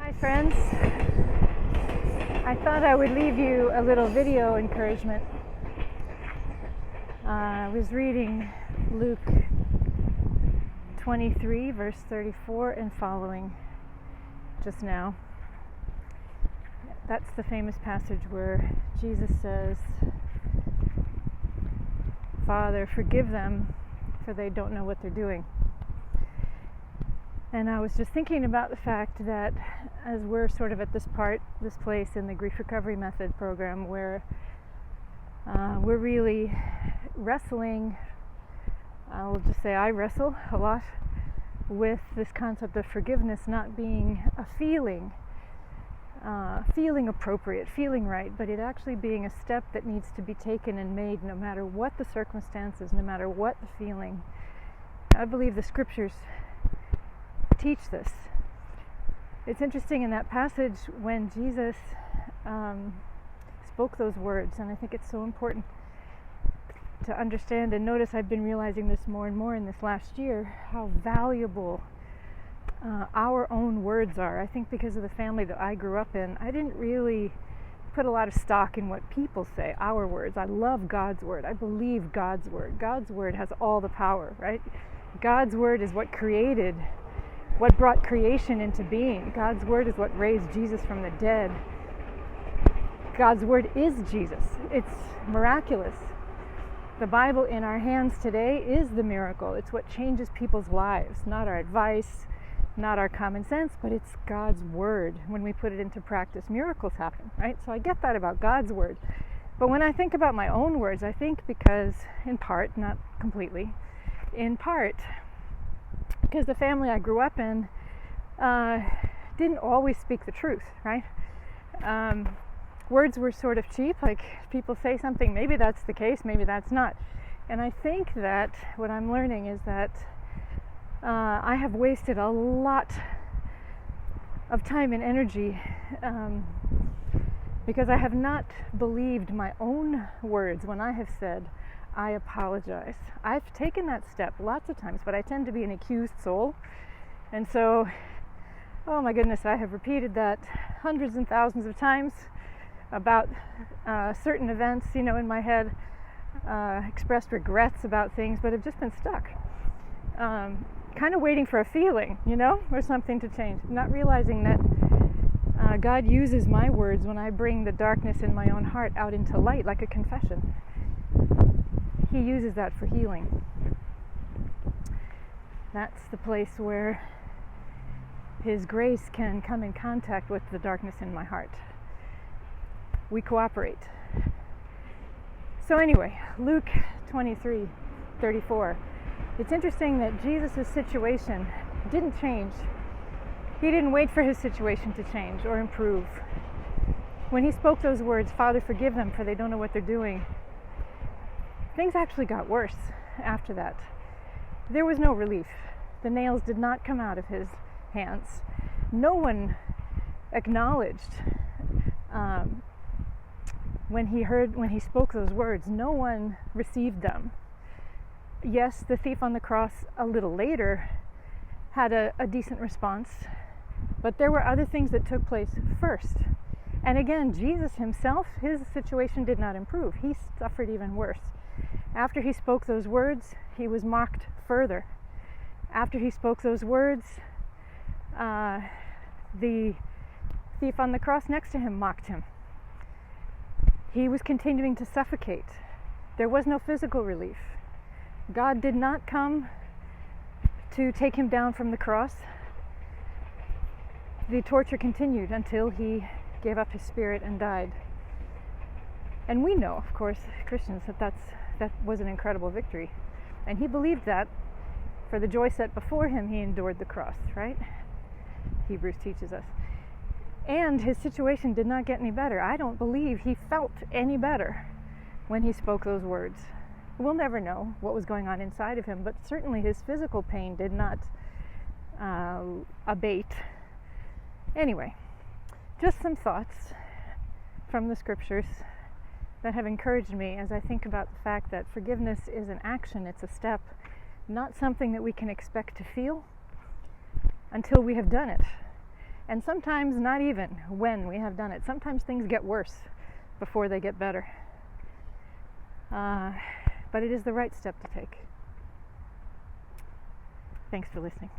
Hi friends, I thought I would leave you a little video encouragement. I was reading Luke 23 verse 34 and following just now. That's the famous passage where Jesus says, "Father, forgive them, for they don't know what they're doing." And I was just thinking about the fact that as we're sort of at this place in the Grief Recovery Method program where we're really wrestling, I'll just say I wrestle a lot with this concept of forgiveness not being a feeling appropriate, feeling right, but it actually being a step that needs to be taken and made no matter what the circumstances, no matter what the feeling. I believe the scriptures teach this. It's interesting in that passage when Jesus spoke those words, and I think it's so important to understand and notice. I've been realizing this more and more in this last year, how valuable our own words are. I think because of the family that I grew up in, I didn't really put a lot of stock in what people say, our words. I love God's word. I believe God's word. God's word has all the power, right? God's word is what created, what brought creation into being. God's word is what raised Jesus from the dead. God's word is Jesus. It's miraculous. The Bible in our hands today is the miracle. It's what changes people's lives, not our advice, not our common sense, but it's God's word. When we put it into practice, miracles happen, right? So I get that about God's word. But when I think about my own words, I think because, in part, not completely, in part, because the family I grew up in didn't always speak the truth, right? Words were sort of cheap, like people say something, maybe that's the case, maybe that's not. And I think that what I'm learning is that I have wasted a lot of time and energy because I have not believed my own words when I have said, "I apologize." I've taken that step lots of times, but I tend to be an accused soul. And so, oh my goodness, I have repeated that hundreds and thousands of times about certain events, in my head, expressed regrets about things, but have just been stuck. Kind of waiting for a feeling, or something to change. Not realizing that God uses my words when I bring the darkness in my own heart out into light, like a confession. He uses that for healing. That's the place where His grace can come in contact with the darkness in my heart. We cooperate. So anyway, Luke 23:34. It's interesting that Jesus' situation didn't change. He didn't wait for his situation to change or improve. When he spoke those words, "Father, forgive them, for they don't know what they're doing," things actually got worse after that. There was no relief. The nails did not come out of his hands. No one acknowledged when he spoke those words. No one received them. Yes, the thief on the cross a little later had a decent response, but there were other things that took place first. And again, Jesus himself, his situation did not improve. He suffered even worse. After he spoke those words, he was mocked further. After he spoke those words, the thief on the cross next to him mocked him. He was continuing to suffocate. There was no physical relief. God did not come to take him down from the cross. The torture continued until he gave up his spirit and died. And we know, of course, Christians, that was an incredible victory. And he believed that for the joy set before him, he endured the cross, right? Hebrews teaches us. And his situation did not get any better. I don't believe he felt any better when he spoke those words. We'll never know what was going on inside of him, but certainly his physical pain did not abate. Anyway, just some thoughts from the scriptures that have encouraged me as I think about the fact that forgiveness is an action, it's a step, not something that we can expect to feel until we have done it. And sometimes not even when we have done it. Sometimes things get worse before they get better. But it is the right step to take. Thanks for listening.